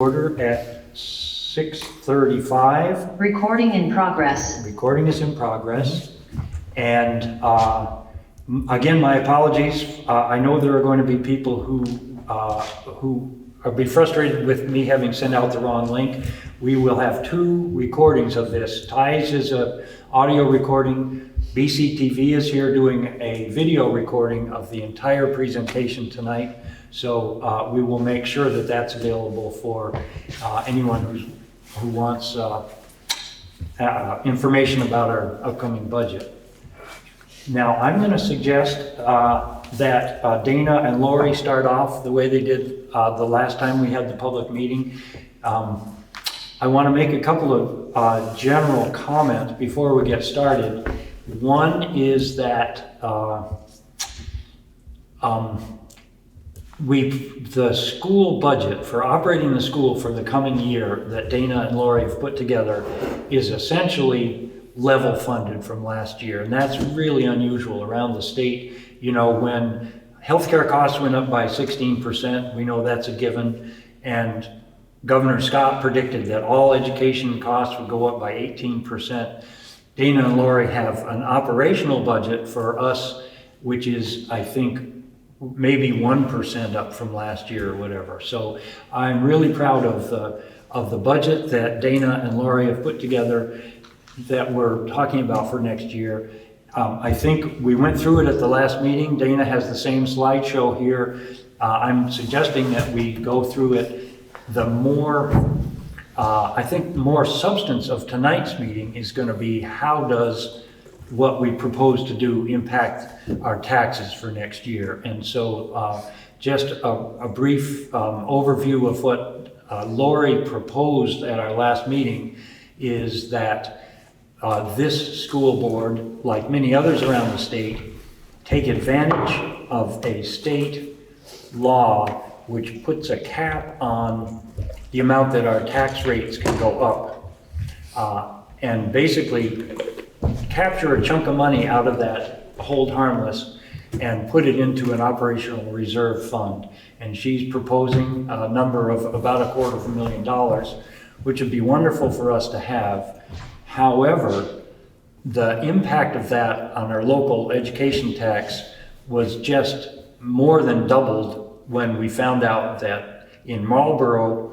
Order at 6:35. Recording in progress. Recording is in progress. And again, my apologies. I know there are going to be people who will be frustrated with me having sent out the wrong link. We will have two recordings of this. Ties is an audio recording. BCTV is here doing a video recording of the entire presentation tonight. So we will make sure that that's available for anyone who wants information about our upcoming budget. Now, I'm going to suggest that Dana and Laurie start off the way they did the last time we had the public meeting. I want to make a couple of general comments before we get started. One is that the school budget for operating the school for the coming year that Dana and Laurie have put together is essentially level funded from last year. And that's really unusual around the state. You know, when healthcare costs went up by 16%, we know that's a given. And Governor Scott predicted that all education costs would go up by 18%. Dana and Laurie have an operational budget for us, which is, I think, maybe 1% up from last year or whatever. So I'm really proud of the budget that Dana and Laurie have put together that we're talking about for next year. I think we went through it at the last meeting. Dana has the same slideshow here. I'm suggesting that we go through it. I think the more substance of tonight's meeting is going to be how does what we propose to do impact our taxes for next year. And so just a brief overview of what Laurie proposed at our last meeting is that this school board, like many others around the state, take advantage of a state law which puts a cap on the amount that our tax rates can go up, and basically capture a chunk of money out of that hold harmless and put it into an operational reserve fund. And she's proposing a number of about $250,000, which would be wonderful for us to have. However, the impact of that on our local education tax was just more than doubled when we found out that in Marlboro,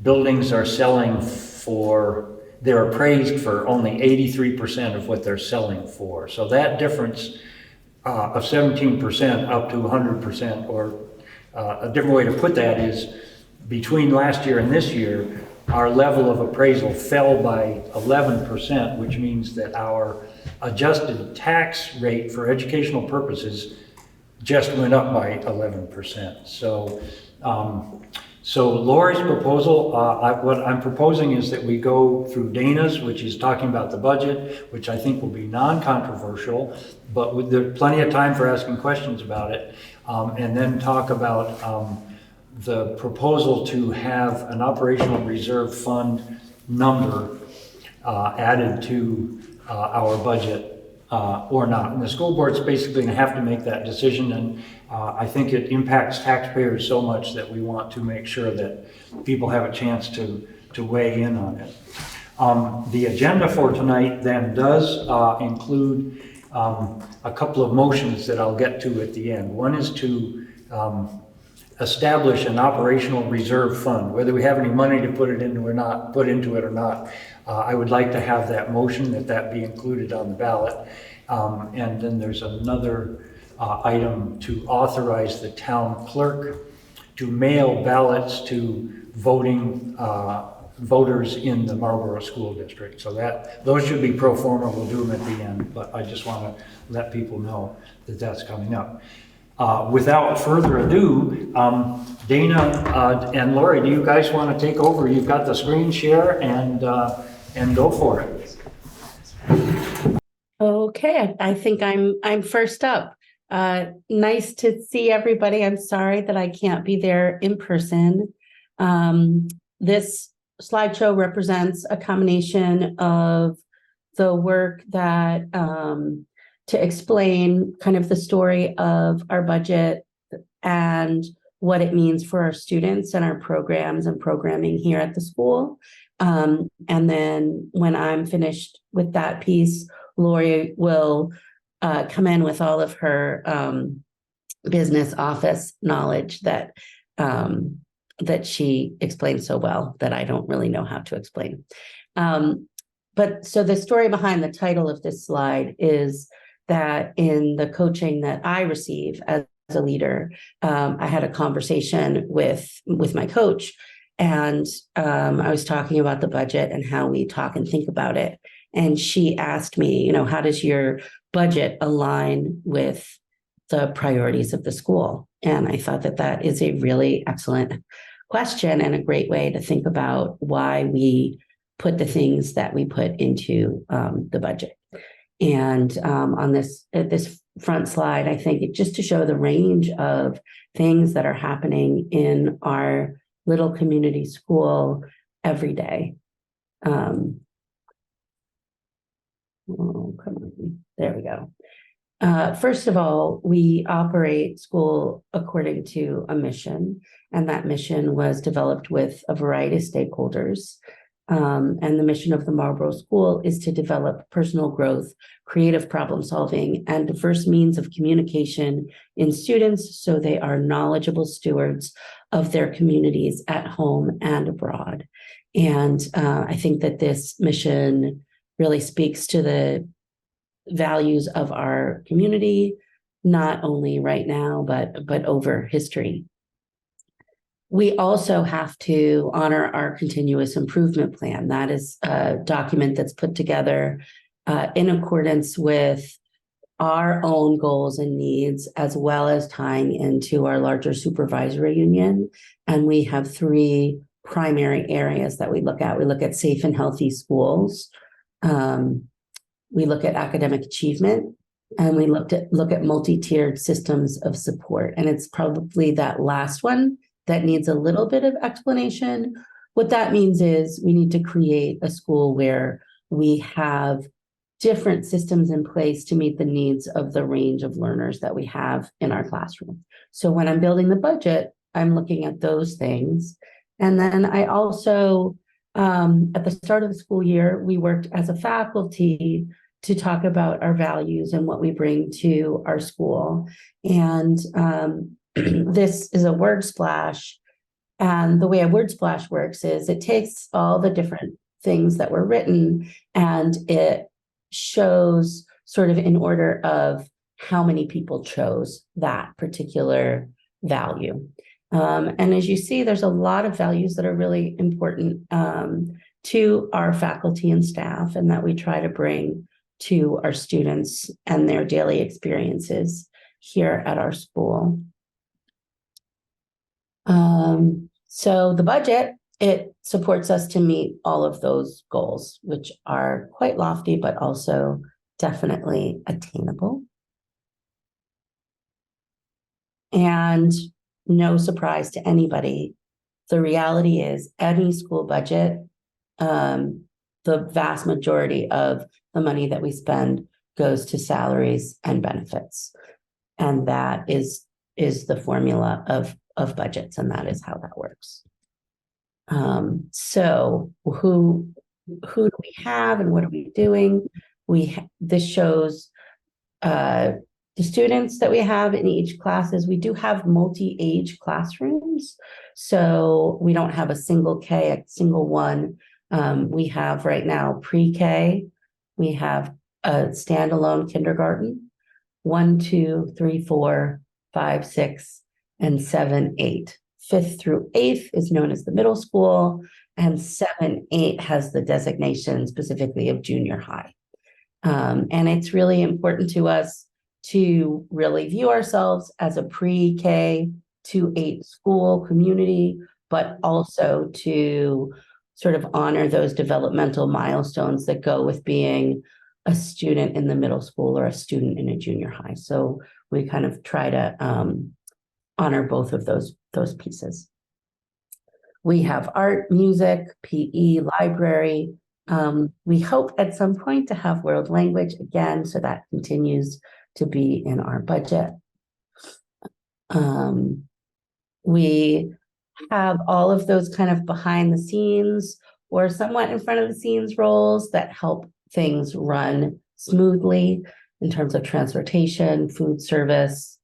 buildings are selling for, they're appraised for only 83% of what they're selling for. So that difference of 17% up to 100%, or a different way to put that is between last year and this year, our level of appraisal fell by 11%, which means that our adjusted tax rate for educational purposes just went up by 11%. So Laurie's proposal, what I'm proposing is that we go through Dana's, which is talking about the budget, which I think will be non-controversial, but there's plenty of time for asking questions about it, and then talk about the proposal to have an operational reserve fund number added to our budget or not. And the school board's basically going to have to make that decision, and I think it impacts taxpayers so much that we want to make sure that people have a chance to weigh in on it. The agenda for tonight then does include a couple of motions that I'll get to at the end. One is to establish an operational reserve fund. Whether we have any money to put into it or not, I would like to have that motion that be included on the ballot. And then there's another item to authorize the town clerk to mail ballots to voters in the Marlboro School District. So those should be pro forma. We'll do them at the end, but I just want to let people know that that's coming up. Without further ado, Dana and Laurie, do you guys want to take over? You've got the screen share and go for it. Okay, I think I'm first up. Nice to see everybody. I'm sorry that I can't be there in person. This slideshow represents a combination of the work that to explain kind of the story of our budget and what it means for our students and our programs and programming here at the school. And then when I'm finished with that piece, Laurie will come in with all of her business office knowledge that she explains so well that I don't really know how to explain. But so the story behind the title of this slide is that in the coaching that I receive as a leader, I had a conversation with my coach, and I was talking about the budget and how we talk and think about it. And she asked me, how does your budget align with the priorities of the school? And I thought that that is a really excellent question and a great way to think about why we put the things that we put into the budget. And on this front slide, I think just to show the range of things that are happening in our little community school every day. Oh, come on. There we go. First of all, we operate school according to a mission, and that mission was developed with a variety of stakeholders. And the mission of the Marlboro School is to develop personal growth, creative problem solving, and diverse means of communication in students so they are knowledgeable stewards of their communities at home and abroad. And I think that this mission really speaks to the values of our community, not only right now, but over history. We also have to honor our continuous improvement plan. That is a document that's put together in accordance with our own goals and needs, as well as tying into our larger supervisory union. And we have three primary areas that we look at. We look at safe and healthy schools. We look at academic achievement, and we look at multi-tiered systems of support. And it's probably that last one that needs a little bit of explanation. What that means is we need to create a school where we have different systems in place to meet the needs of the range of learners that we have in our classroom. So when I'm building the budget, I'm looking at those things. And then I also, at the start of the school year, we worked as a faculty to talk about our values and what we bring to our school. And this is a word splash. And the way a word splash works is it takes all the different things that were written and it shows sort of in order of how many people chose that particular value. And as you see, there's a lot of values that are really important to our faculty and staff, and that we try to bring to our students and their daily experiences here at our school. So the budget, it supports us to meet all of those goals, which are quite lofty, but also definitely attainable. And no surprise to anybody, the reality is any school budget, the vast majority of the money that we spend goes to salaries and benefits. And that is the formula of budgets, and that is how that works. So who do we have and what are we doing? This shows the students that we have in each classes. We do have multi-age classrooms, so we don't have a single K, a single one. We have right now pre-K, we have a standalone kindergarten, 1, 2, 3, 4, 5, 6, and 7, 8. 5th through 8th is known as the middle school, and 7, 8 has the designation specifically of junior high. And it's really important to us to really view ourselves as a pre-K to 8 school community, but also to sort of honor those developmental milestones that go with being a student in the middle school or a student in a junior high. So we kind of try to honor both of those pieces. We have art, music, PE, library. We hope at some point to have world language again, so that continues to be in our budget. We have all of those kind of behind the scenes or somewhat in front of the scenes roles that help things run smoothly in terms of transportation, food service,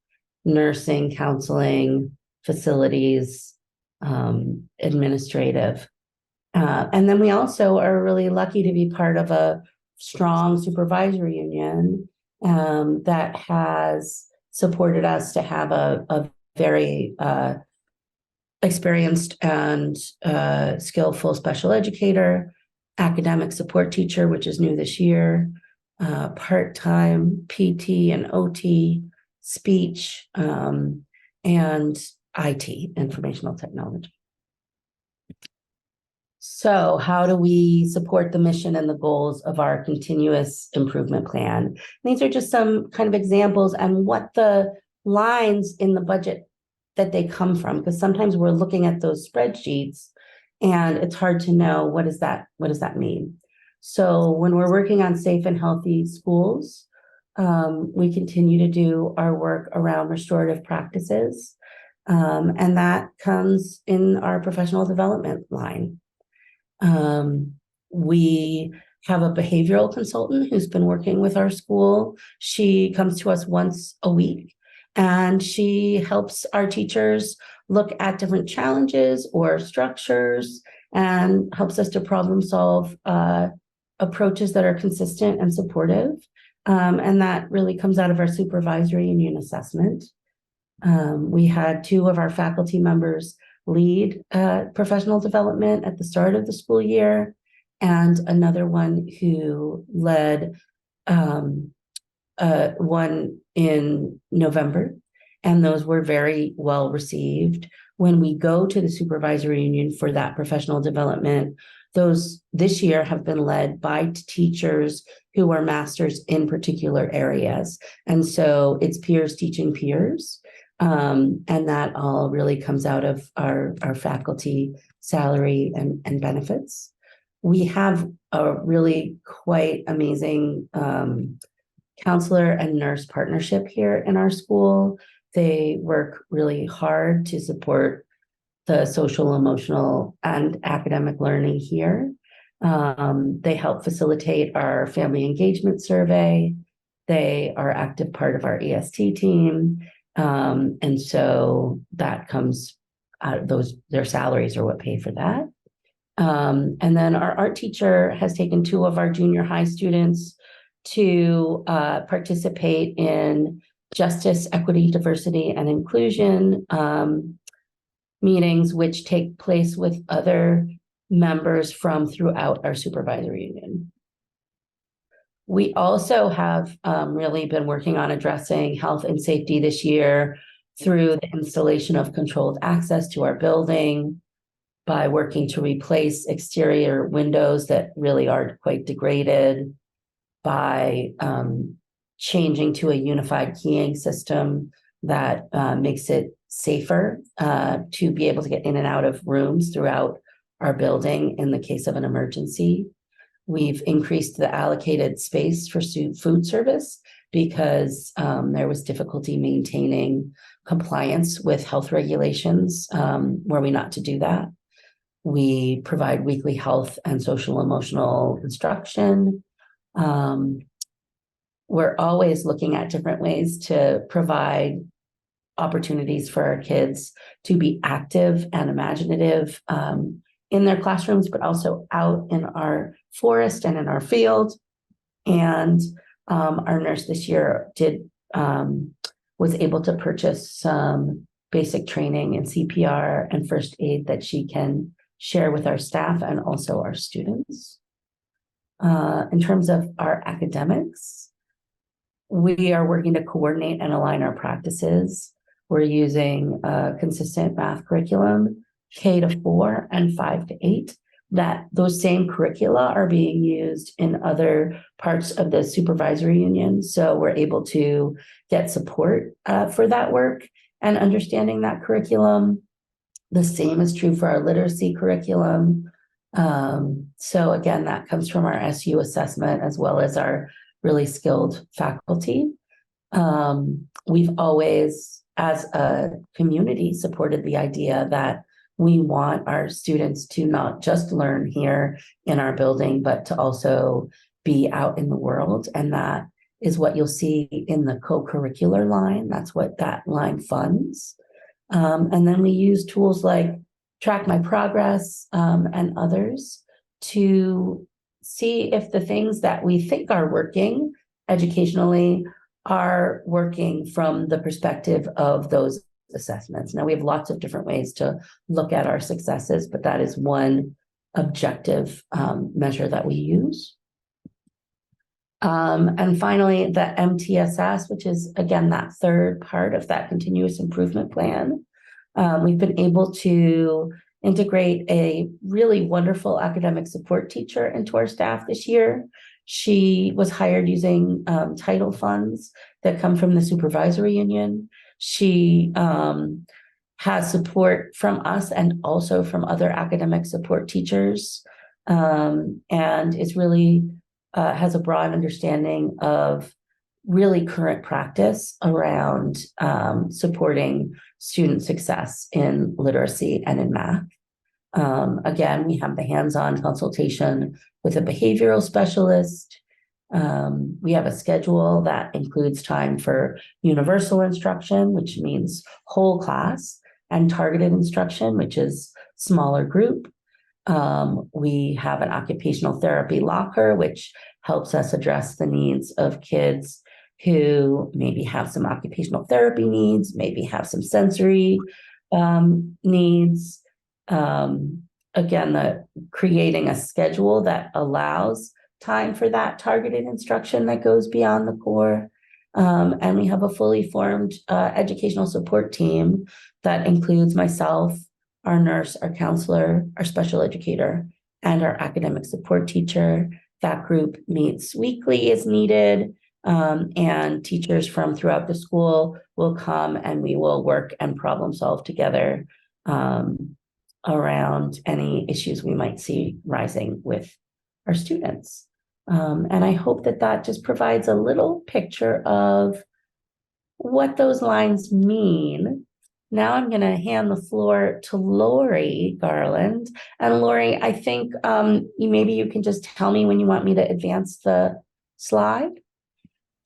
nursing, counseling, facilities, administrative. And then we also are really lucky to be part of a strong supervisory union that has supported us to have a very experienced and skillful special educator, academic support teacher, which is new this year, part-time PT and OT, speech, and IT, informational technology. So how do we support the mission and the goals of our continuous improvement plan? These are just some kind of examples and what the lines in the budget that they come from, because sometimes we're looking at those spreadsheets and it's hard to know what does that mean. So when we're working on safe and healthy schools, we continue to do our work around restorative practices, and that comes in our professional development line. We have a behavioral consultant who's been working with our school. She comes to us once a week and she helps our teachers look at different challenges or structures and helps us to problem solve approaches that are consistent and supportive. And that really comes out of our supervisory union assessment. We had 2 of our faculty members lead professional development at the start of the school year, and another one who led one in November, and those were very well received. When we go to the supervisory union for that professional development, those this year have been led by teachers who are masters in particular areas. And so it's peers teaching peers. And that all really comes out of our faculty salary and benefits. We have a really quite amazing counselor and nurse partnership here in our school. They work really hard to support the social, emotional, and academic learning here. They help facilitate our family engagement survey. They are active part of our EST team. And so that comes out of their salaries are what pay for that. And then our art teacher has taken 2 of our junior high students to participate in justice, equity, diversity, and inclusion meetings, which take place with other members from throughout our supervisory union. We also have really been working on addressing health and safety this year through the installation of controlled access to our building, by working to replace exterior windows that really are quite degraded, by changing to a unified keying system that makes it safer to be able to get in and out of rooms throughout our building in the case of an emergency. We've increased the allocated space for food service because there was difficulty maintaining compliance with health regulations were we not to do that. We provide weekly health and social emotional instruction. We're always looking at different ways to provide opportunities for our kids to be active and imaginative in their classrooms, but also out in our forest and in our field. And our nurse this year was able to purchase some basic training in CPR and first aid that she can share with our staff and also our students. In terms of our academics, we are working to coordinate and align our practices. We're using a consistent math curriculum, K-4 and 5-8, that those same curricula are being used in other parts of the supervisory union. So we're able to get support for that work and understanding that curriculum. The same is true for our literacy curriculum. So again, that comes from our SU assessment as well as our really skilled faculty. We've always as a community, supported the idea that we want our students to not just learn here in our building, but to also be out in the world. And that is what you'll see in the co-curricular line. That's what that line funds. And then we use tools like Track My Progress and others to see if the things that we think are working educationally are working from the perspective of those assessments. Now, we have lots of different ways to look at our successes, but that is one objective measure that we use. And finally, the MTSS, which is, again, that third part of that continuous improvement plan. We've been able to integrate a really wonderful academic support teacher into our staff this year. She was hired using title funds that come from the supervisory union. She has support from us and also from other academic support teachers, and is really has a broad understanding of really current practice around supporting student success in literacy and in math. Again, we have the hands-on consultation with a behavioral specialist. We have a schedule that includes time for universal instruction, which means whole class, and targeted instruction, which is smaller group. We have an occupational therapy locker, which helps us address the needs of kids who maybe have some occupational therapy needs, maybe have some sensory needs. Again, creating a schedule that allows time for that targeted instruction that goes beyond the core. And we have a fully formed educational support team that includes myself, our nurse, our counselor, our special educator, and our academic support teacher. That group meets weekly as needed, and teachers from throughout the school will come and we will work and problem solve together around any issues we might see rising with our students. And I hope that that just provides a little picture of what those lines mean. Now I'm going to hand the floor to Laurie Garland. And Laurie, I think maybe you can just tell me when you want me to advance the slide.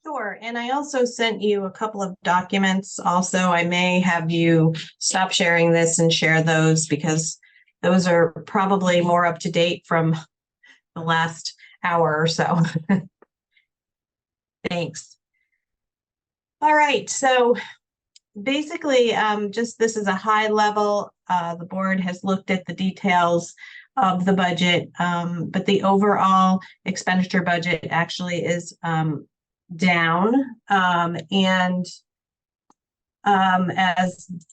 Sure. And I also sent you a couple of documents. Also, I may have you stop sharing this and share those because those are probably more up to date from the last hour or so. Thanks. All right. So basically, just this is a high level. The board has looked at the details of the budget, but the overall expenditure budget actually is down. As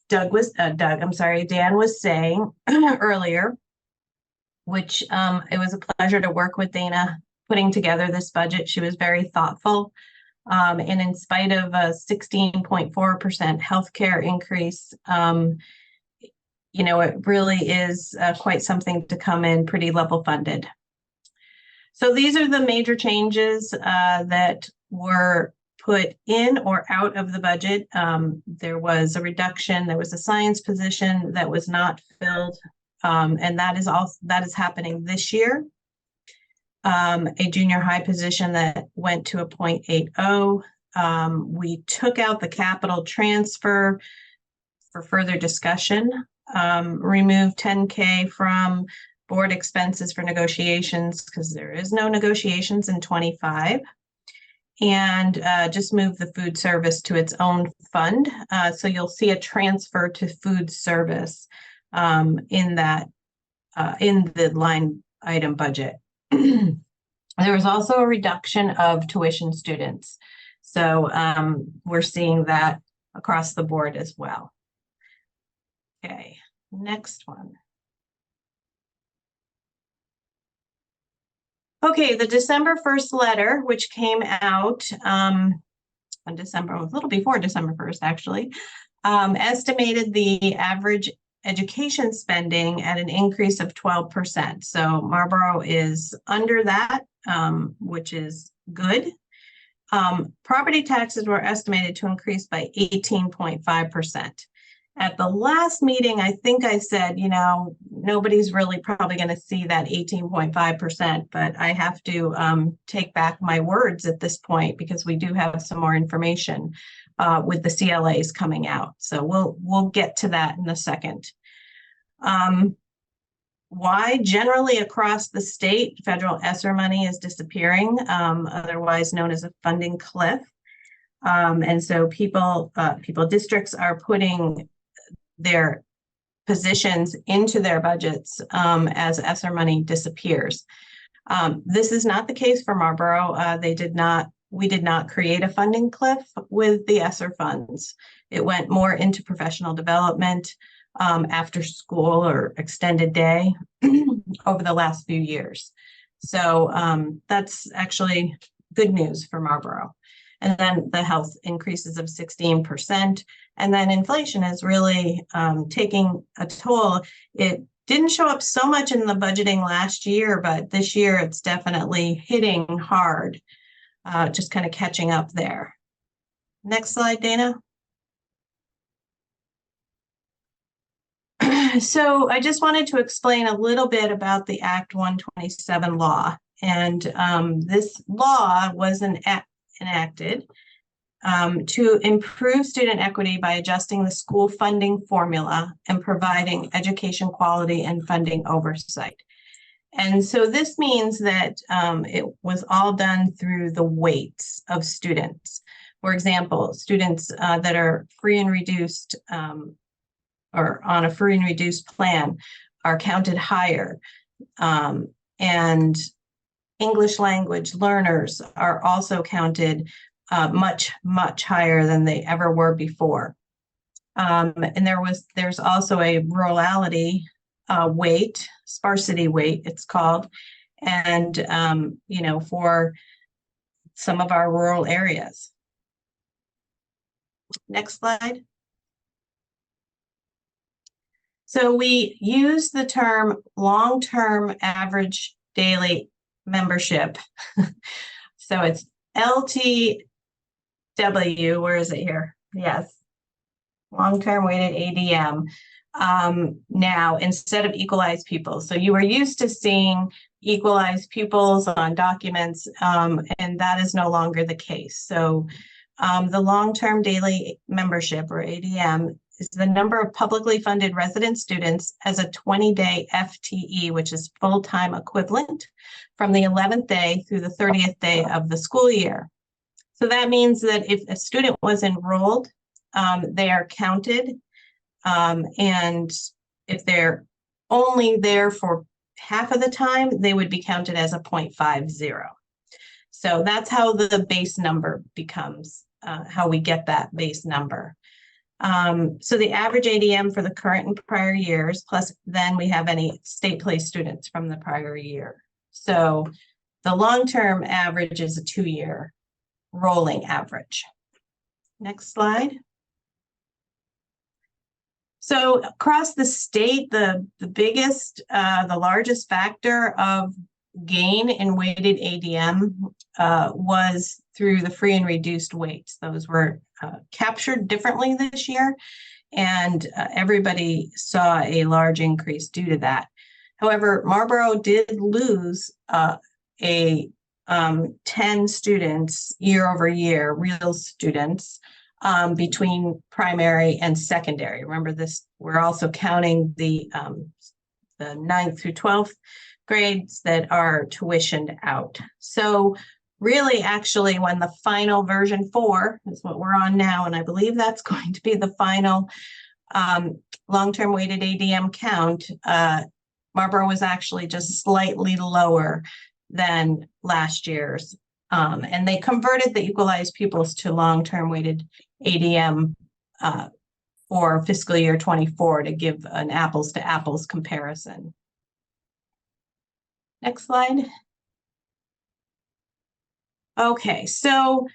Dan was saying earlier, which it was a pleasure to work with Dana putting together this budget. She was very thoughtful. And in spite of a 16.4% healthcare increase, it really is quite something to come in pretty level funded. So these are the major changes that were put in or out of the budget. There was a reduction. There was a science position that was not filled, and that is happening this year. A junior high position that went to a 0.80. We took out the capital transfer for further discussion. Removed $10K from board expenses for negotiations because there is no negotiations in 25. And just move the food service to its own fund. So you'll see a transfer to food service in the line item budget. There was also a reduction of tuition students. So we're seeing that across the board as well. Okay, next one. Okay, the December 1st letter, which came out on December, a little before December 1st, actually, estimated the average education spending at an increase of 12%. So Marlboro is under that, which is good. Property taxes were estimated to increase by 18.5%. At the last meeting, I think I said, you know, nobody's really probably going to see that 18.5%, but I have to take back my words at this point because we do have some more information with the CLAs coming out. So we'll get to that in a second. Why generally across the state, federal ESSER money is disappearing, otherwise known as a funding cliff. And so districts are putting their positions into their budgets as ESSER money disappears. This is not the case for Marlboro. We did not create a funding cliff with the ESSER funds. It went more into professional development, after school or extended day over the last few years. So that's actually good news for Marlboro. And then the health increases of 16%. And then inflation is really taking a toll. It didn't show up so much in the budgeting last year, but this year it's definitely hitting hard, just kind of catching up there. Next slide, Dana. So I just wanted to explain a little bit about the Act 127 law. And this law was enacted to improve student equity by adjusting the school funding formula and providing education quality and funding oversight. And so this means that it was all done through the weights of students. For example, students that are free and reduced or on a free and reduced plan are counted higher. And English language learners are also counted much, much higher than they ever were before. And there's also a rurality weight, sparsity weight, it's called, and for some of our rural areas. Next slide. So we use the term long-term average daily membership. So it's LTW, where is it here? Yes, long-term weighted ADM. Now, instead of equalized pupils. So you were used to seeing equalized pupils on documents, and that is no longer the case. So the long-term daily membership, or ADM, is the number of publicly funded resident students as a 20-day FTE, which is full-time equivalent, from the 11th day through the 30th day of the school year. So that means that if a student was enrolled, they are counted. And if they're only there for half of the time, they would be counted as a 0.50. So that's how the base number becomes, how we get that base number. So the average ADM for the current and prior years, plus then we have any state placed students from the prior year. So the long-term average is a 2-year rolling average. Next slide. So across the state, the biggest, the largest factor of gain in weighted ADM was through the free and reduced weights. Those were captured differently this year, and everybody saw a large increase due to that. However, Marlboro did lose 10 students year over year, real students, between primary and secondary. Remember this, we're also counting the 9th through 12th grades that are tuitioned out. So really, actually, when the final version 4 is what we're on now, and I believe that's going to be the final long-term weighted ADM count, Marlboro was actually just slightly lower than last year's. And they converted the equalized pupils to long-term weighted ADM for fiscal year 24 to give an apples to apples comparison. Next slide. Okay, so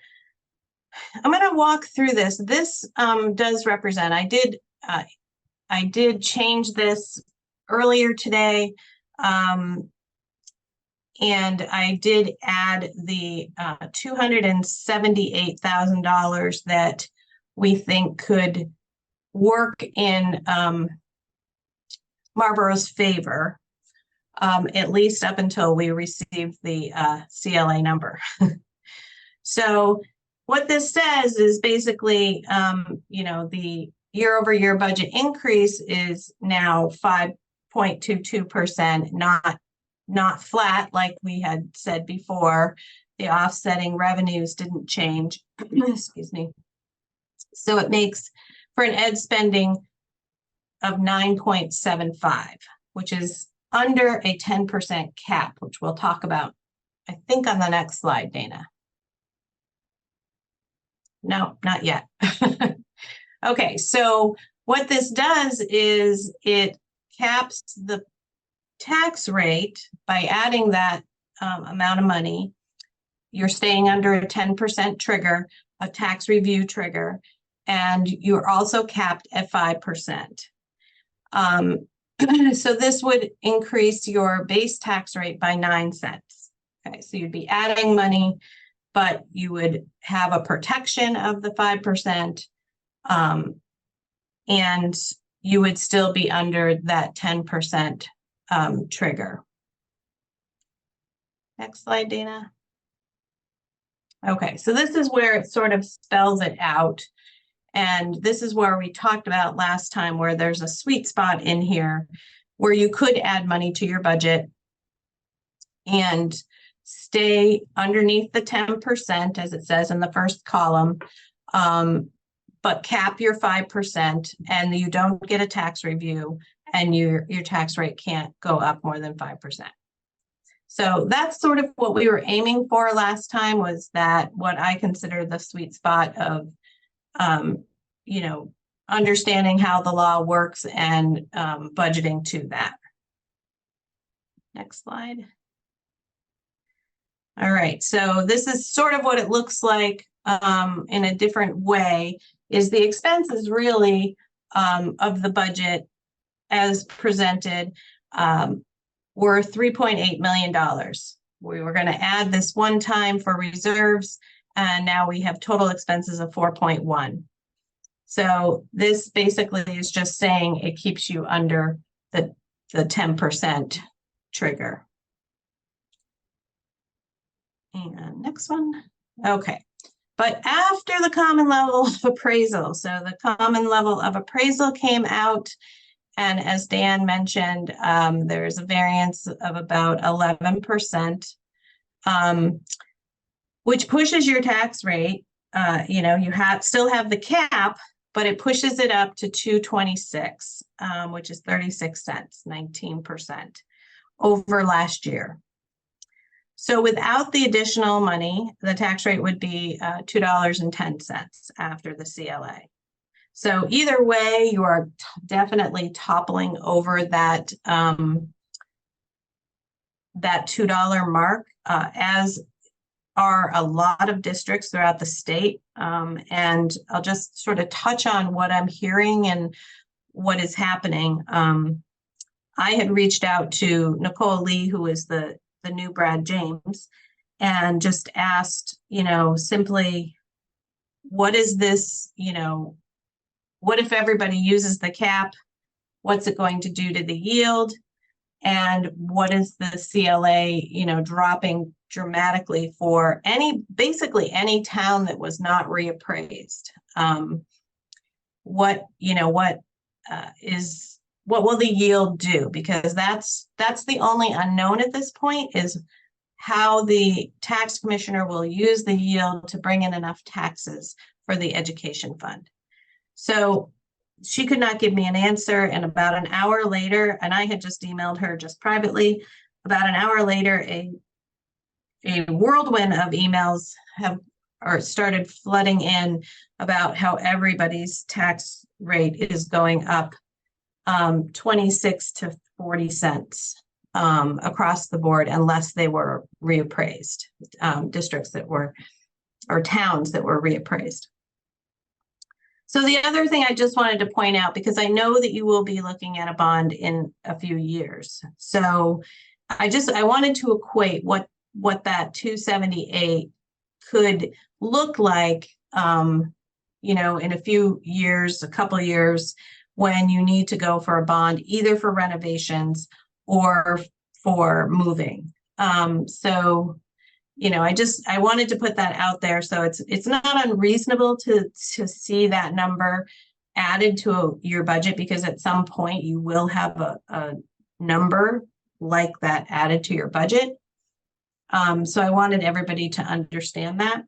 I'm going to walk through this. This does represent, I did change this earlier today. And I did add the $278,000 that we think could work in Marlboro's favor, at least up until we receive the CLA number. So what this says is basically, the year-over-year budget increase is now 5.22%, not flat like we had said before. The offsetting revenues didn't change. Excuse me. So it makes for an ed spending of 9.75, which is under a 10% cap, which we'll talk about, I think, on the next slide, Dana. No, not yet. Okay, so what this does is it caps the tax rate by adding that amount of money. You're staying under a 10% trigger, a tax review trigger, and you're also capped at 5%. So this would increase your base tax rate by 9 cents. Okay, so you'd be adding money, but you would have a protection of the 5%, and you would still be under that 10% trigger. Next slide, Dana. Okay, so this is where it sort of spells it out. And this is where we talked about last time, where there's a sweet spot in here where you could add money to your budget and stay underneath the 10%, as it says in the first column, but cap your 5%, and you don't get a tax review, and your tax rate can't go up more than 5%. So that's sort of what we were aiming for last time, was that what I consider the sweet spot of understanding how the law works and budgeting to that. Next slide. All right, so this is sort of what it looks like in a different way, is the expenses really of the budget as presented were $3.8 million. We were going to add this one time for reserves, and now we have total expenses of 4.1. So this basically is just saying it keeps you under the 10% trigger. And next one. Okay. But after the common level of appraisal, so the common level of appraisal came out, and as Dan mentioned, there's a variance of about 11%, which pushes your tax rate. You still have the cap, but it pushes it up to 226, which is 36 cents, 19% over last year. So without the additional money, the tax rate would be $2.10 after the CLA. So either way, you are definitely toppling over that that $2 mark, as are a lot of districts throughout the state. And I'll just sort of touch on what I'm hearing and what is happening. I had reached out to Nicole Lee, who is the new Brad James, and just asked, simply, what is this, what if everybody uses the cap? What's it going to do to the yield? And what is the CLA, dropping dramatically for basically any town that was not reappraised? What will the yield do? Because that's the only unknown at this point, is how the tax commissioner will use the yield to bring in enough taxes for the education fund. So she could not give me an answer, and about an hour later, and I had just emailed her just privately, about an hour later, a whirlwind of emails started flooding in about how everybody's tax rate is going up 26 to 40 cents across the board, unless they were reappraised, districts that were, or towns that were reappraised. So the other thing I just wanted to point out, because I know that you will be looking at a bond in a few years. So I wanted to equate what that 278 could look like, in a few years, a couple years, when you need to go for a bond, either for renovations or for moving. So, I wanted to put that out there. So it's not unreasonable to see that number added to your budget, because at some point you will have a number like that added to your budget. So I wanted everybody to understand that.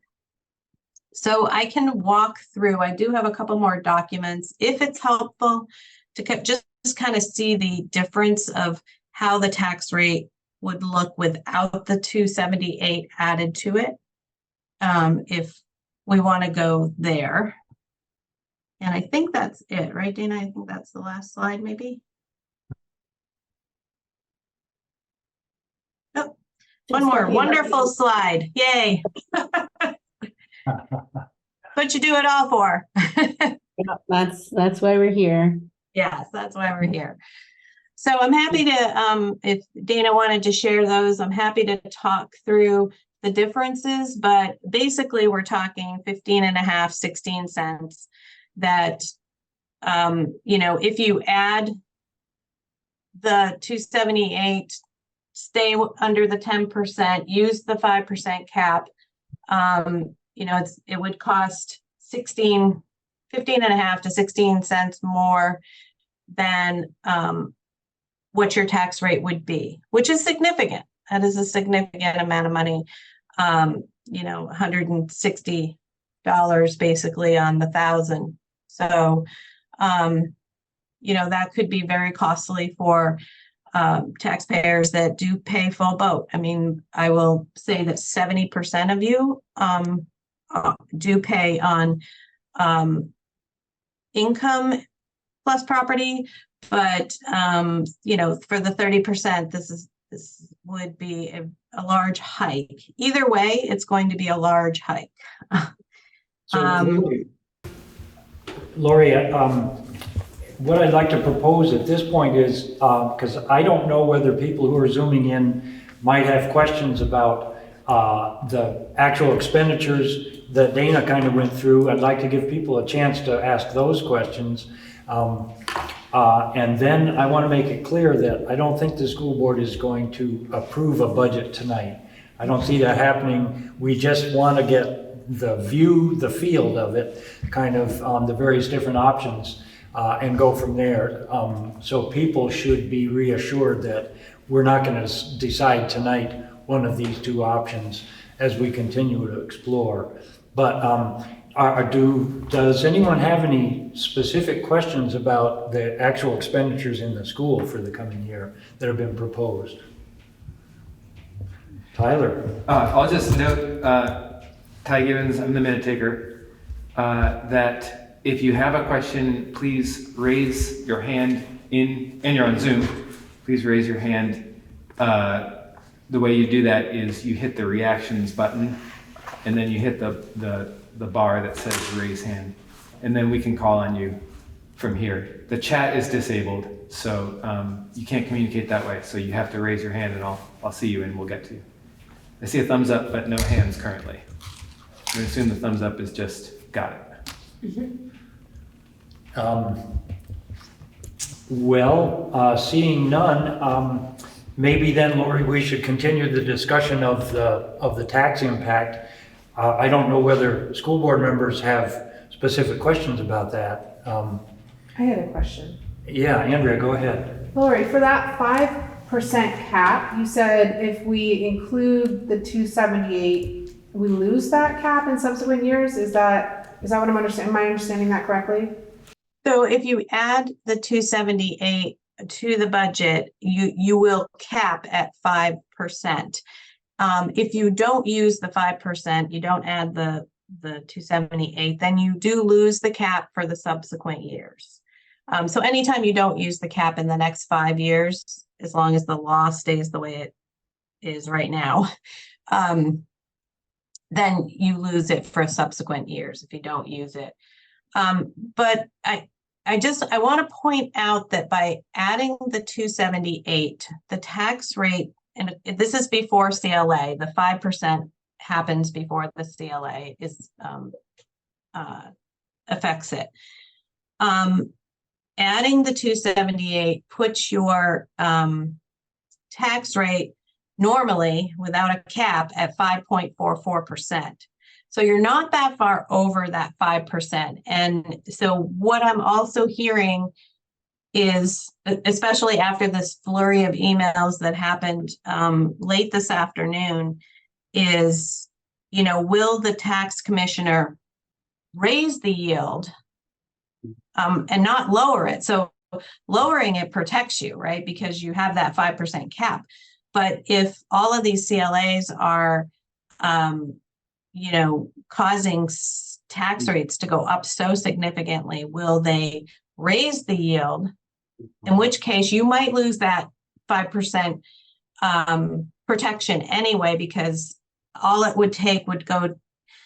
So I can walk through, I do have a couple more documents, if it's helpful to just kind of see the difference of how the tax rate would look without the 278 added to it. If we want to go there. And I think that's it, right, Dana? I think that's the last slide, maybe. Oh, one more wonderful slide. Yay. What you do it all for. That's why we're here. Yes, that's why we're here. So I'm happy to, if Dana wanted to share those, I'm happy to talk through the differences, but basically we're talking 15.5, 16 cents that, if you add the 278, stay under the 10%, use the 5% cap, it would cost 15.5 to 16 cents more than what your tax rate would be, which is significant. That is a significant amount of money. $160 basically on the 1,000. So, that could be very costly for taxpayers that do pay full boat. I mean, I will say that 70% of you do pay on income plus property, but for the 30%, this would be a large hike. Either way, it's going to be a large hike. So, Laurie, what I'd like to propose at this point is, because I don't know whether people who are zooming in might have questions about the actual expenditures that Dana kind of went through. I'd like to give people a chance to ask those questions. And then I want to make it clear that I don't think the school board is going to approve a budget tonight. I don't see that happening. We just want to get the field of it, kind of on the various different options, and go from there. So people should be reassured that we're not going to decide tonight one of these two options as we continue to explore. But does anyone have any specific questions about the actual expenditures in the school for the coming year that have been proposed? Tyler? I'll just note, Ty Gibbons, I'm the minute taker, that if you have a question, please raise your hand and you're on Zoom, please raise your hand. The way you do that is you hit the reactions button and then you hit the bar that says raise hand, and then we can call on you from here. The chat is disabled, so you can't communicate that way. So you have to raise your hand and I'll see you and we'll get to you. I see a thumbs up, but no hands currently. I'm going to assume the thumbs up is just got it. Seeing none, maybe then, Laurie, we should continue the discussion of the tax impact. I don't know whether school board members have specific questions about that. I had a question. Yeah, Andrea, go ahead. Laurie, for that 5% cap, you said if we include the 278, we lose that cap in subsequent years? Is that what I'm understanding? Am I understanding that correctly? So if you add the 278 to the budget, you will cap at 5%. If you don't use the 5%, you don't add the 278, then you do lose the cap for the subsequent years. So anytime you don't use the cap in the next 5 years, as long as the law stays the way it is right now, then you lose it for subsequent years if you don't use it. But I want to point out that by adding the 278, the tax rate and this is before CLA, the 5% happens before the CLA is affects it. Adding the 278 puts your tax rate normally without a cap at 5.44%. So you're not that far over that 5%. And so what I'm also hearing is, especially after this flurry of emails that happened late this afternoon, is, will the tax commissioner raise the yield and not lower it? So lowering it protects you, right? Because you have that 5% cap. But if all of these CLAs are, causing tax rates to go up so significantly, will they raise the yield? In which case you might lose that 5% protection anyway, because all it would take would go.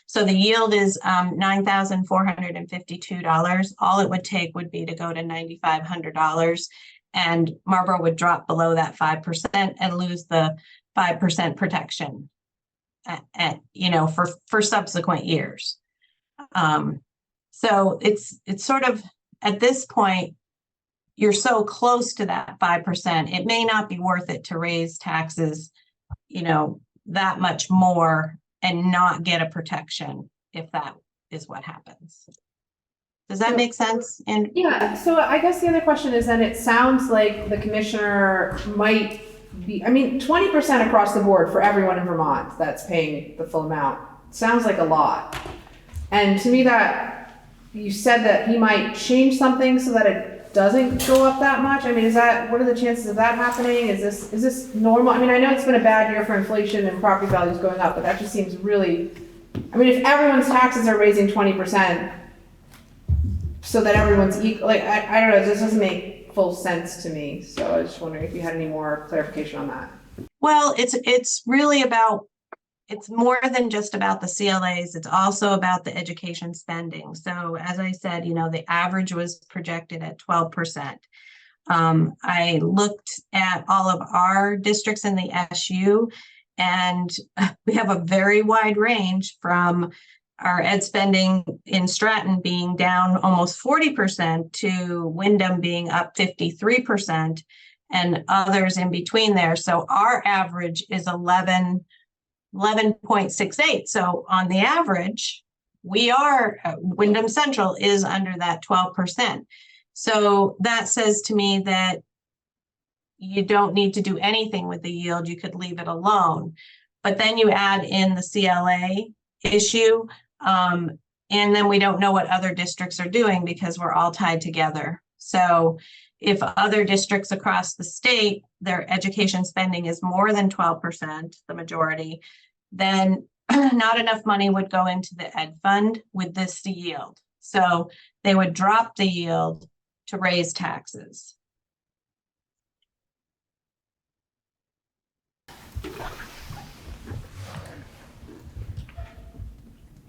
So the yield is $9,452. All it would take would be to go to $9,500, and Marlboro would drop below that 5% and lose the 5% protection for subsequent years. So it's sort of, at this point, you're so close to that 5%, it may not be worth it to raise taxes, that much more and not get a protection if that is what happens. Does that make sense? And Yeah, so I guess the other question is, then it sounds like the commissioner might be, 20% across the board for everyone in Vermont that's paying the full amount sounds like a lot. And to me, that you said that he might change something so that it doesn't go up that much. What are the chances of that happening? Is this normal? I know it's been a bad year for inflation and property values going up, but that just seems really, if everyone's taxes are raising 20%, so that everyone's equal, I don't know, this doesn't make full sense to me. So I was just wondering if you had any more clarification on that. well, it's really about, it's more than just about the CLAs. It's also about the education spending. So as I said, the average was projected at 12%. I looked at all of our districts in the SU, and we have a very wide range from our ed spending in Stratton being down almost 40% to Wyndham being up 53% and others in between there. So our average is 11.68. So on the average, we are, Wyndham Central is under that 12%. So that says to me that you don't need to do anything with the yield. You could leave it alone. But then you add in the CLA issue, and then we don't know what other districts are doing because we're all tied together. So if other districts across the state, their education spending is more than 12%, the majority, then not enough money would go into the ed fund with this yield. So they would drop the yield to raise taxes.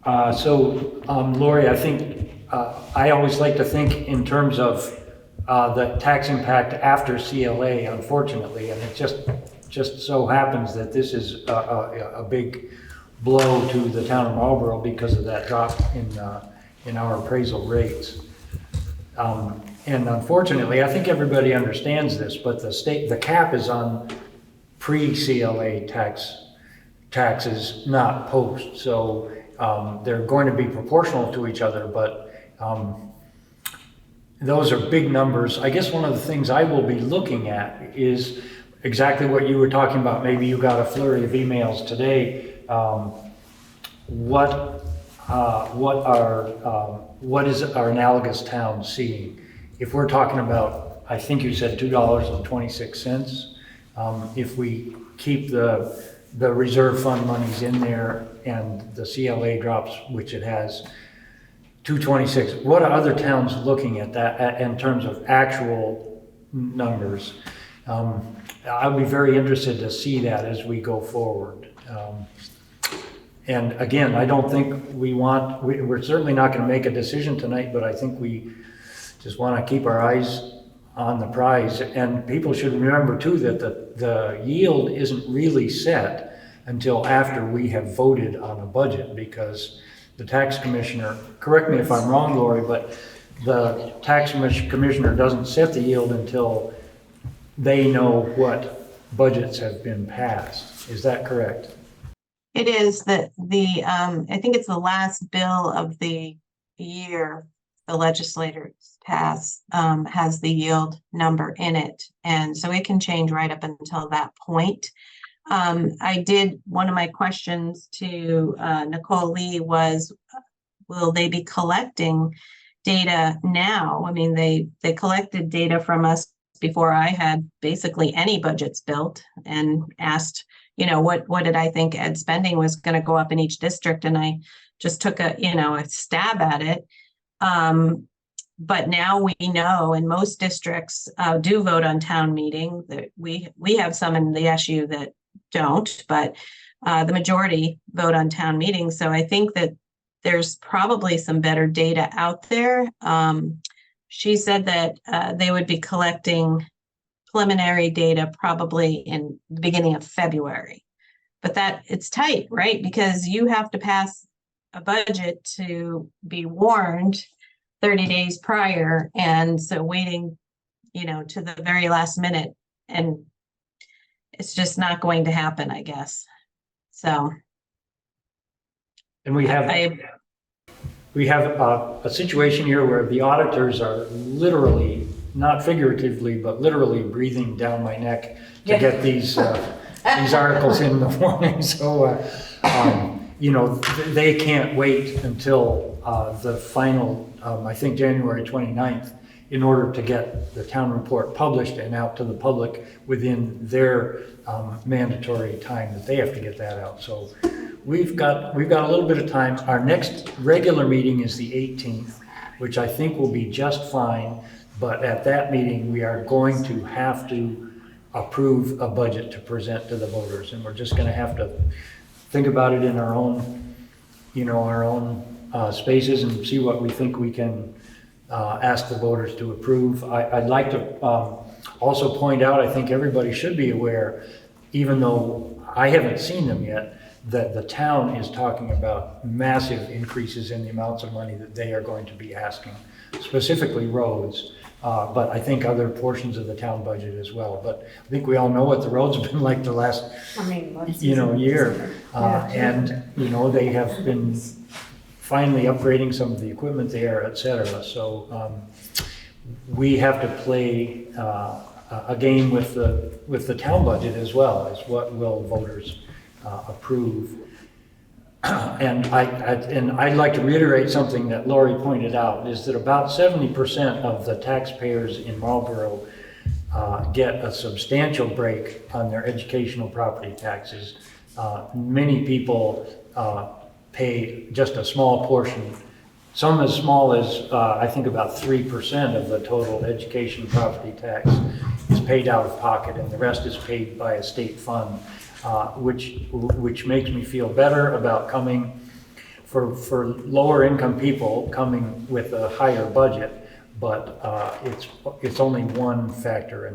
Laurie, I think, I always like to think in terms of the tax impact after CLA, unfortunately, and it just so happens that this is a big blow to the town of Marlboro because of that drop in our appraisal rates. And unfortunately, I think everybody understands this, but the cap is on pre-CLA taxes, not post. So they're going to be proportional to each other, but those are big numbers. I guess one of the things I will be looking at is exactly what you were talking about. Maybe you got a flurry of emails today. What is our analogous town seeing? If we're talking about, I think you said $2.26. If we keep the reserve fund monies in there and the CLA drops, which it has, $2.26. What are other towns looking at that in terms of actual numbers? I'll be very interested to see that as we go forward. And again, I don't think we're certainly not going to make a decision tonight, but I think we just want to keep our eyes on the prize. And people should remember too that the yield isn't really set until after we have voted on a budget, because the tax commissioner, correct me if I'm wrong, Lori, but the tax commissioner doesn't set the yield until they know what budgets have been passed. Is that correct? It is that I think it's the last bill of the year the legislators pass, has the yield number in it. And so it can change right up until that point. One of my questions to Nicole Lee was, will they be collecting data now? I mean, they collected data from us before I had basically any budgets built, and asked, what did I think ed spending was going to go up in each district? And I just took a stab at it. But now we know, and most districts do vote on town meeting. That we have some in the SU that don't, but the majority vote on town meeting. So I think that there's probably some better data out there. She said that they would be collecting preliminary data probably in the beginning of February. But that it's tight, right? Because you have to pass a budget to be warned 30 days prior. And so waiting, to the very last minute, and it's just not going to happen, I guess. So. And we have a situation here where the auditors are literally, not figuratively, but literally breathing down my neck to get these articles in the morning. So, they can't wait until the final, I think January 29th, in order to get the town report published and out to the public within their mandatory time that they have to get that out. So we've got a little bit of time. Our next regular meeting is the 18th, which I think will be just fine. But at that meeting, we are going to have to approve a budget to present to the voters, and we're just going to have to think about it in our own, spaces, and see what we think we can ask the voters to approve. I'd like to also point out, I think everybody should be aware, even though I haven't seen them yet, that the town is talking about massive increases in the amounts of money that they are going to be asking, specifically roads, but I think other portions of the town budget as well. But I think we all know what the roads have been like the last, year. And, they have been finally upgrading some of the equipment there, et cetera. So we have to play a game with the town budget as well as what will voters approve. And I'd like to reiterate something that Laurie pointed out, is that about 70% of the taxpayers in Marlboro get a substantial break on their educational property taxes. Many people pay just a small portion, some as small as I think about 3% of the total education property tax is paid out of pocket, and the rest is paid by a state fund. Which makes me feel better about coming for lower income people coming with a higher budget, but it's only one factor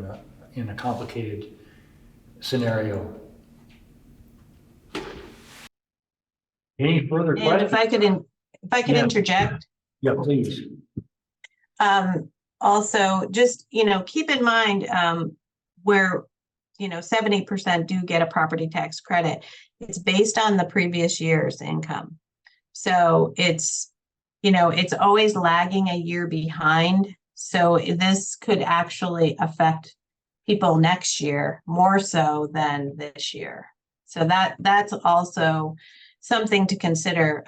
in a complicated scenario. Any further questions? And if I could interject. Yeah, please. Also, just keep in mind where 70% do get a property tax credit. It's based on the previous year's income. So it's always lagging a year behind. So this could actually affect people next year more so than this year. So that's also something to consider,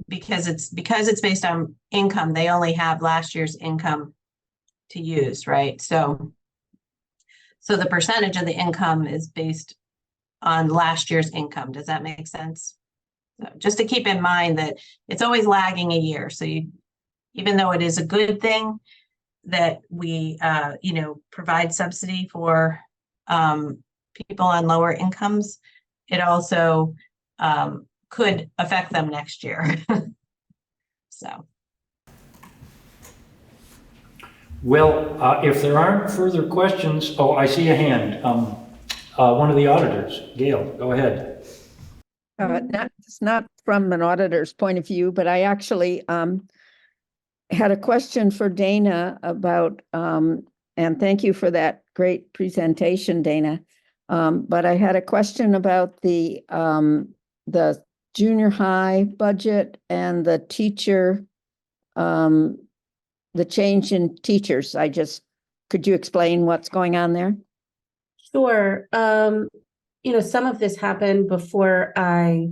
because it's based on income. They only have last year's income to use, right? So the percentage of the income is based on last year's income. Does that make sense? So just to keep in mind that it's always lagging a year. So even though it is a good thing that we, provide subsidy for people on lower incomes, it also could affect them next year. So. Well, if there aren't further questions, oh, I see a hand. One of the auditors, Gail, go ahead. It's not from an auditor's point of view, but I actually had a question for Dana about, and thank you for that great presentation, Dana. But I had a question about the junior high budget and the teacher, the change in teachers. Could you explain what's going on there? Sure. Some of this happened before I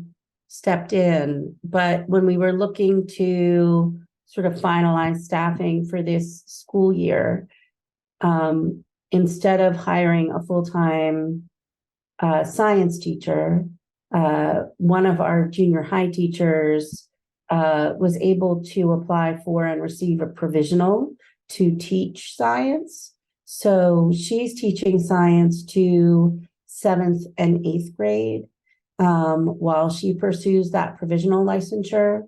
stepped in, but when we were looking to sort of finalize staffing for this school year, instead of hiring a full-time science teacher, one of our junior high teachers was able to apply for and receive a provisional to teach science. So she's teaching science to 7th and 8th grade while she pursues that provisional licensure.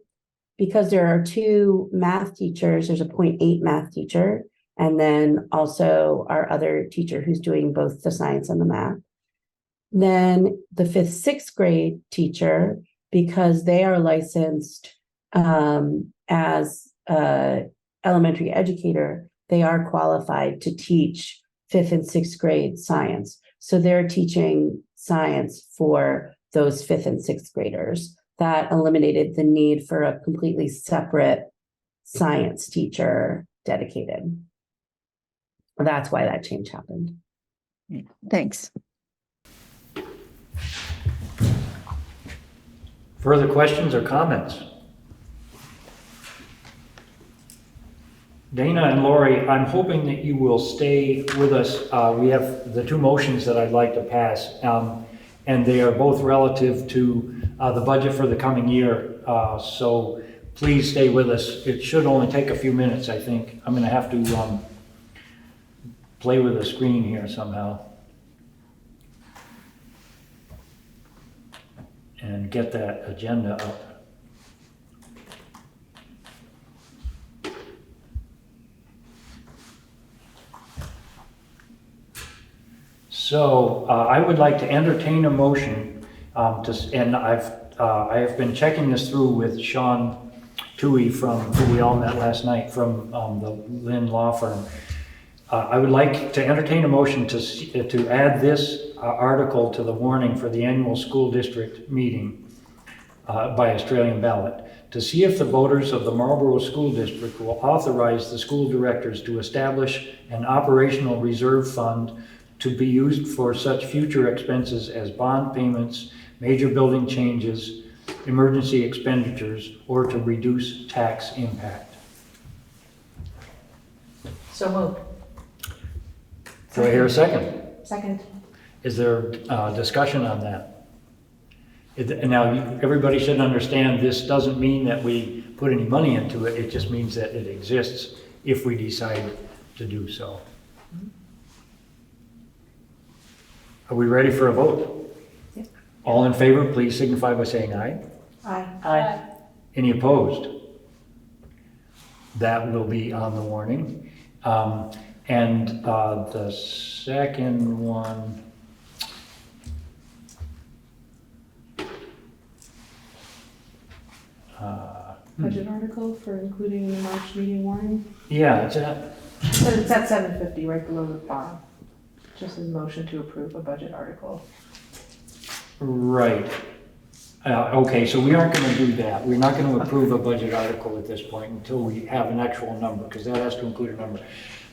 Because there are 2 math teachers, there's a 0.8 math teacher, and then also our other teacher who's doing both the science and the math. Then the 5th, 6th grade teacher, because they are licensed as elementary educator, they are qualified to teach 5th and 6th grade science. So they're teaching science for those 5th and 6th graders. That eliminated the need for a completely separate science teacher dedicated. That's why that change happened. Thanks. Further questions or comments? Dana and Laurie, I'm hoping that you will stay with us. We have the 2 motions that I'd like to pass, and they are both relative to the budget for the coming year. So please stay with us. It should only take a few minutes, I think. I'm going to have to play with the screen here somehow and get that agenda up. So I would like to entertain a motion and I have been checking this through with Sean Toohey from, who we all met last night, from the Lynn Law Firm. I would like to entertain a motion to add this article to the warning for the annual school district meeting by Australian ballot, to see if the voters of the Marlboro School District will authorize the school directors to establish an operational reserve fund to be used for such future expenses as bond payments, major building changes, emergency expenditures, or to reduce tax impact. So moved. Do I hear a second? Second. Is there discussion on that? Now, everybody should understand this doesn't mean that we put any money into it. It just means that it exists if we decide to do so. Are we ready for a vote? Yep. All in favor, please signify by saying aye. Aye. Aye. Any opposed? That will be on the warning. And the second one, Budget article for including in the March meeting warning. yeah, it's a, But it's at 750 right below the bottom. Just a motion to approve a budget article. right. Okay, so we aren't going to do that. We're not going to approve a budget article at this point until we have an actual number, because that has to include a number.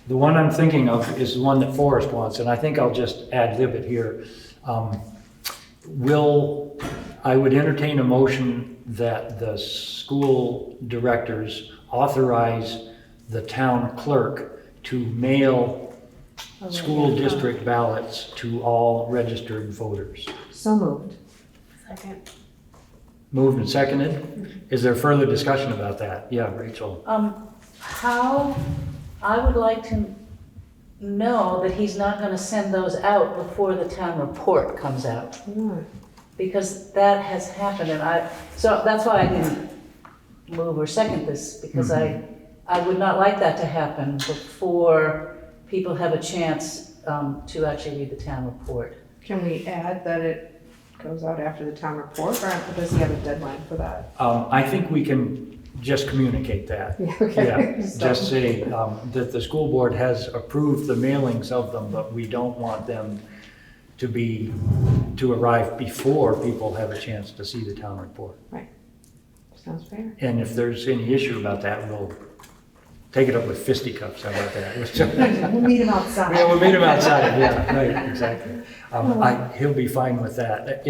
The one I'm thinking of is the one that Forrest wants, and I think I'll just ad lib it here. I would entertain a motion that the school directors authorize the town clerk to mail school district ballots to all registered voters. So moved. Second. Moved and seconded. Is there further discussion about that? Yeah, Rachel. How, I would like to know that he's not gonna send those out before the town report comes out. Because that has happened, and so that's why I didn't move or second this, because I I would not like that to happen before people have a chance to actually read the town report. Can we add that it goes out after the town report, or does he have a deadline for that? I think we can just communicate that. Yeah, okay. Yeah, just say that the school board has approved the mailings of them, but we don't want them to arrive before people have a chance to see the town report. Right. Sounds fair. And if there's any issue about that, we'll take it up with fisticuffs. How about that? We'll meet him outside. Yeah, we'll meet him outside. Yeah, right, exactly. He'll be fine with that.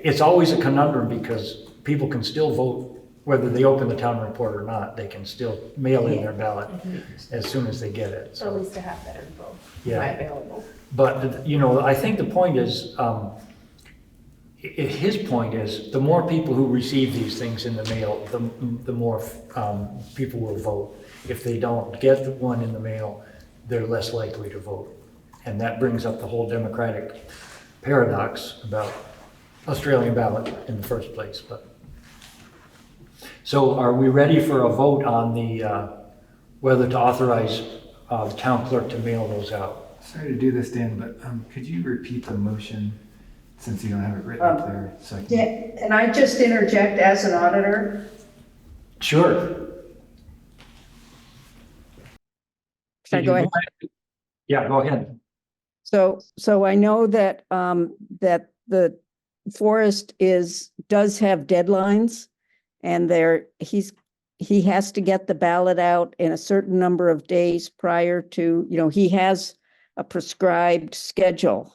It's always a conundrum because people can still vote whether they open the town report or not. They can still mail in their ballot as soon as they get it. At So, least to have that info yeah. available. But, I think the point is, his point is, the more people who receive these things in the mail, the more people will vote. If they don't get one in the mail, they're less likely to vote. And that brings up the whole democratic paradox about Australian ballot in the first place. So are we ready for a vote on whether to authorize the town clerk to mail those out? Sorry to do this, Dan, but could you repeat the motion since you don't have it written up there? So I can... And I just interject as an auditor? Sure. Should I go ahead? Yeah, go ahead. So I know that, that the forest does have deadlines, and he has to get the ballot out in a certain number of days prior to, he has a prescribed schedule.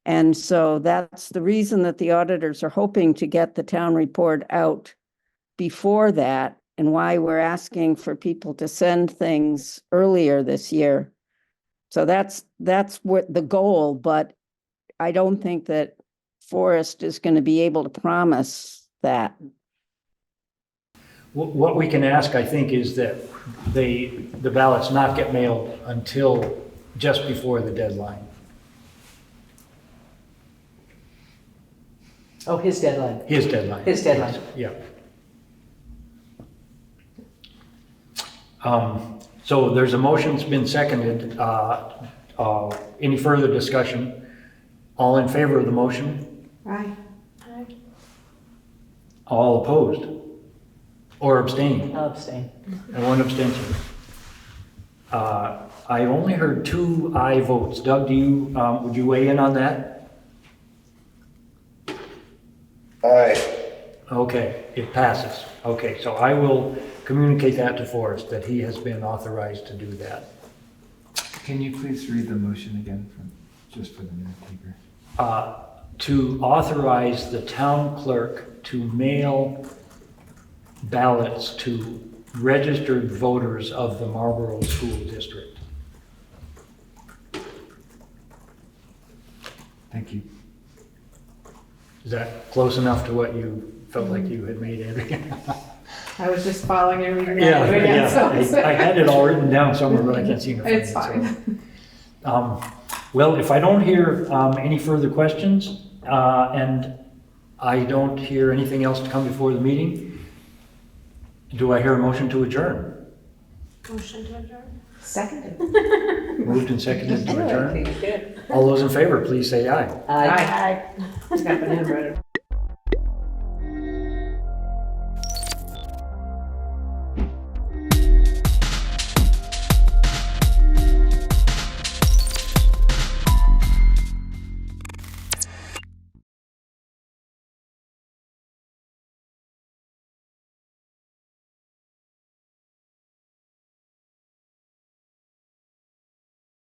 And so that's the reason that the auditors are hoping to get the town report out before that, and why we're asking for people to send things earlier this year. So that's what the goal, but I don't think that Forest is going to be able to promise that. What we can ask, I think, is that the ballots not get mailed until just before the deadline. Oh, his deadline. His deadline. His deadline. Yeah. So there's a motion's been seconded. Any further discussion? All in favor of the motion? Aye. All opposed? Or abstained? I'll abstain. And one abstention. I only heard 2 aye votes. Doug, would you weigh in on that? Aye. Okay, it passes. Okay, so I will communicate that to Forrest, that he has been authorized to do that. Can you please read the motion again just for the minute taker? To authorize the town clerk to mail ballots to registered voters of the Marlboro School District. Thank you. Is that close enough to what you felt like you had made, Andrea? I was just following and reading Yeah, that again, yeah. so. I had it all written down somewhere, but I can't seem to find it. It's fine. So. Well, if I don't hear any further questions, and I don't hear anything else to come before the meeting, do I hear a motion to adjourn? Motion to adjourn. Seconded. Moved and seconded to adjourn. Good. All those in favor, please say aye. Aye. Aye. Got the handwritten.